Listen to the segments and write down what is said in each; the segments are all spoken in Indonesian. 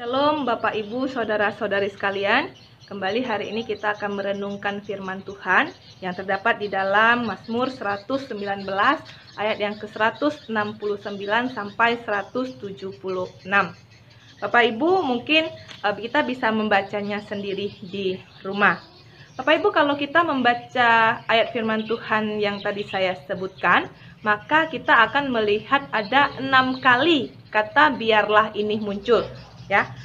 Shalom Bapak Ibu Saudara-saudari sekalian. Kembali hari ini kita akan merenungkan firman Tuhan yang terdapat di dalam Mazmur 119 ayat yang ke-169 sampai 176. Bapak Ibu mungkin kita bisa membacanya sendiri di rumah. Bapak Ibu, kalau kita membaca ayat firman Tuhan yang tadi saya sebutkan, maka kita akan melihat ada 6 kali kata biarlah ini muncul. Ya,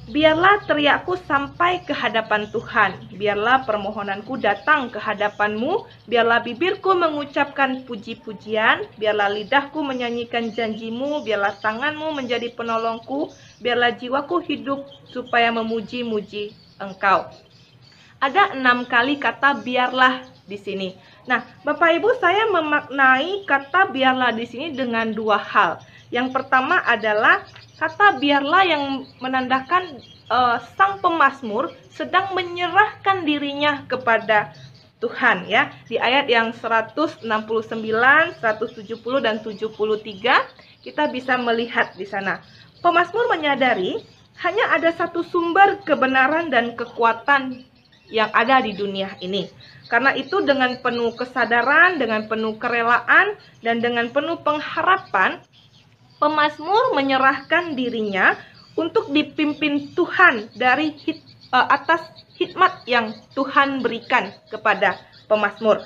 biarlah teriakku sampai ke hadapan Tuhan, biarlah permohonanku datang ke hadapan-Mu, biarlah bibirku mengucapkan puji-pujian, biarlah lidahku menyanyikan janji-Mu, biarlah tangan-Mu menjadi penolongku, biarlah jiwaku hidup supaya memuji-muji Engkau. Ada 6 kali kata biarlah di sini. Nah, Bapak Ibu, saya memaknai kata biarlah di sini dengan dua hal. Yang pertama adalah kata biarlah yang menandakan sang pemazmur sedang menyerahkan dirinya kepada Tuhan, ya. Di ayat yang 169, 170 dan 73 kita bisa melihat di sana. Pemazmur menyadari hanya ada satu sumber kebenaran dan kekuatan yang ada di dunia ini. Karena itu dengan penuh kesadaran, dengan penuh kerelaan dan dengan penuh pengharapan, pemazmur menyerahkan dirinya untuk dipimpin Tuhan dari atas hikmat yang Tuhan berikan kepada pemazmur.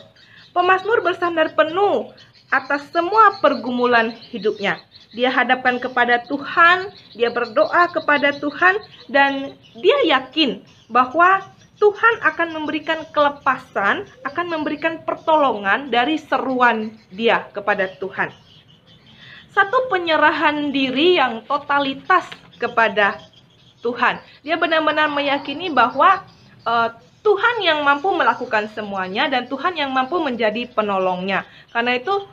Pemazmur bersandar penuh atas semua pergumulan hidupnya. Dia hadapkan kepada Tuhan, dia berdoa kepada Tuhan, dan dia yakin bahwa Tuhan akan memberikan kelepasan, akan memberikan pertolongan dari seruan dia kepada Tuhan. Satu penyerahan diri yang totalitas kepada Tuhan. Dia benar-benar meyakini bahwa Tuhan yang mampu melakukan semuanya dan Tuhan yang mampu menjadi penolongnya. Karena itu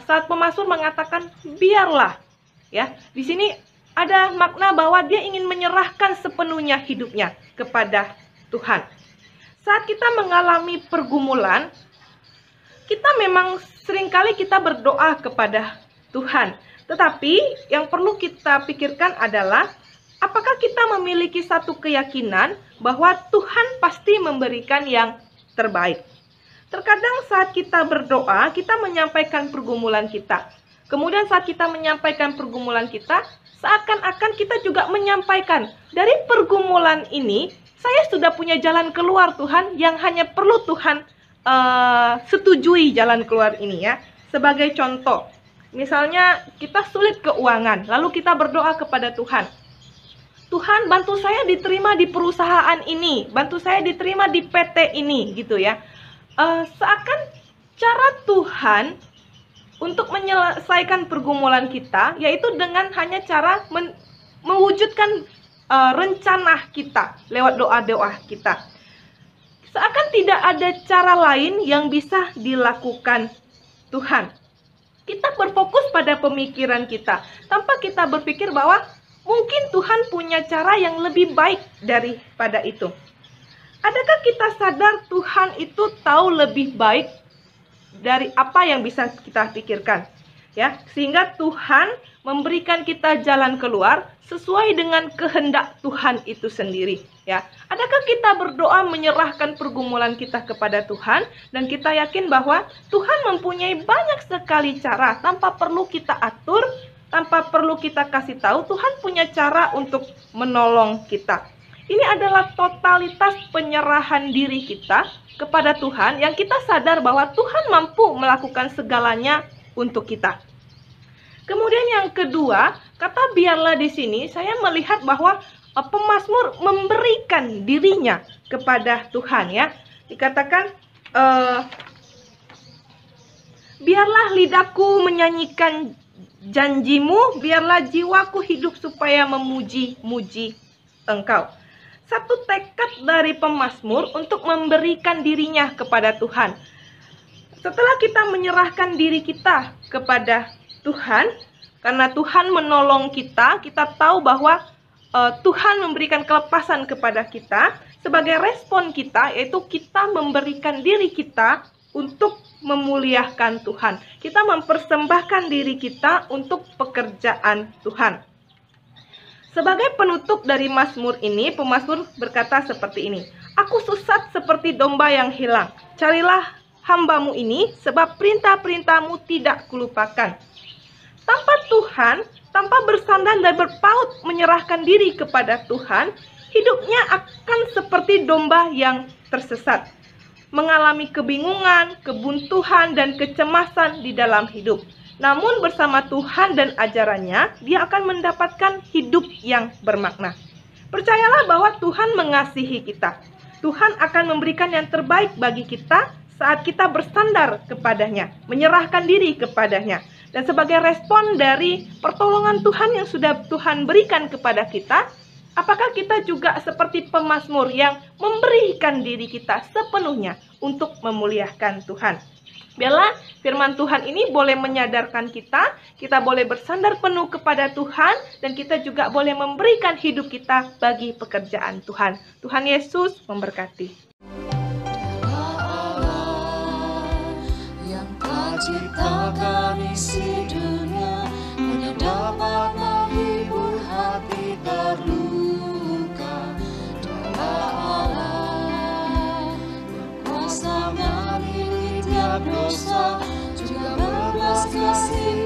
saat pemazmur mengatakan biarlah, ya, di sini ada makna bahwa dia ingin menyerahkan sepenuhnya hidupnya kepada Tuhan. Saat kita mengalami pergumulan, kita memang seringkali kita berdoa kepada Tuhan. Tetapi yang perlu kita pikirkan adalah apakah kita memiliki satu keyakinan bahwa Tuhan pasti memberikan yang terbaik. Terkadang saat kita berdoa, kita menyampaikan pergumulan kita. Kemudian saat kita menyampaikan pergumulan kita, seakan-akan kita juga menyampaikan, dari pergumulan ini, saya sudah punya jalan keluar Tuhan, yang hanya perlu Tuhan setujui jalan keluar ini, ya. Sebagai contoh, misalnya kita sulit keuangan, lalu kita berdoa kepada Tuhan. Tuhan, bantu saya diterima di perusahaan ini, bantu saya diterima di PT ini, gitu ya. Seakan cara Tuhan untuk menyelesaikan pergumulan kita, yaitu dengan hanya cara mewujudkan rencana kita lewat doa-doa kita. Seakan tidak ada cara lain yang bisa dilakukan Tuhan. Kita berfokus pada pemikiran kita, tanpa kita berpikir bahwa mungkin Tuhan punya cara yang lebih baik daripada itu. Adakah kita sadar Tuhan itu tahu lebih baik dari apa yang bisa kita pikirkan? Ya, sehingga Tuhan memberikan kita jalan keluar sesuai dengan kehendak Tuhan itu sendiri. Ya, adakah kita berdoa menyerahkan pergumulan kita kepada Tuhan dan kita yakin bahwa Tuhan mempunyai banyak sekali cara tanpa perlu kita atur, tanpa perlu kita kasih tahu, Tuhan punya cara untuk menolong kita. Ini adalah totalitas penyerahan diri kita kepada Tuhan yang kita sadar bahwa Tuhan mampu melakukan segalanya untuk kita. Kemudian yang kedua, kata biarlah di sini saya melihat bahwa pemazmur memberikan dirinya kepada Tuhan, ya. Dikatakan biarlah lidahku menyanyikan janji-Mu, biarlah jiwaku hidup supaya memuji-muji Engkau. Satu tekad dari pemazmur untuk memberikan dirinya kepada Tuhan. Setelah kita menyerahkan diri kita kepada Tuhan, karena Tuhan menolong kita, kita tahu bahwa Tuhan memberikan kelepasan kepada kita. Sebagai respon kita, yaitu kita memberikan diri kita untuk memuliakan Tuhan. Kita mempersembahkan diri kita untuk pekerjaan Tuhan. Sebagai penutup dari Mazmur ini, pemazmur berkata seperti ini. Aku sesat seperti domba yang hilang. Carilah hamba-Mu ini, sebab perintah-perintah-Mu tidak kulupakan. Tanpa Tuhan, tanpa bersandar dan berpaut menyerahkan diri kepada Tuhan, hidupnya akan seperti domba yang tersesat, mengalami kebingungan, kebuntuan, dan kecemasan di dalam hidup. Namun bersama Tuhan dan ajarannya, dia akan mendapatkan hidup yang bermakna. Percayalah bahwa Tuhan mengasihi kita. Tuhan akan memberikan yang terbaik bagi kita saat kita bersandar kepadanya, menyerahkan diri kepadanya. Dan sebagai respon dari pertolongan Tuhan yang sudah Tuhan berikan kepada kita, apakah kita juga seperti pemazmur yang memberikan diri kita sepenuhnya untuk memuliakan Tuhan? Biarlah firman Tuhan ini boleh menyadarkan kita boleh bersandar penuh kepada Tuhan, dan kita juga boleh memberikan hidup kita bagi pekerjaan Tuhan. Tuhan Yesus memberkati. Ciptakan isi dunia, hanya dapat menghibur hati terluka. Dialah Allah, berkuasa mengampuni tiap dosa, juga berbelas kasih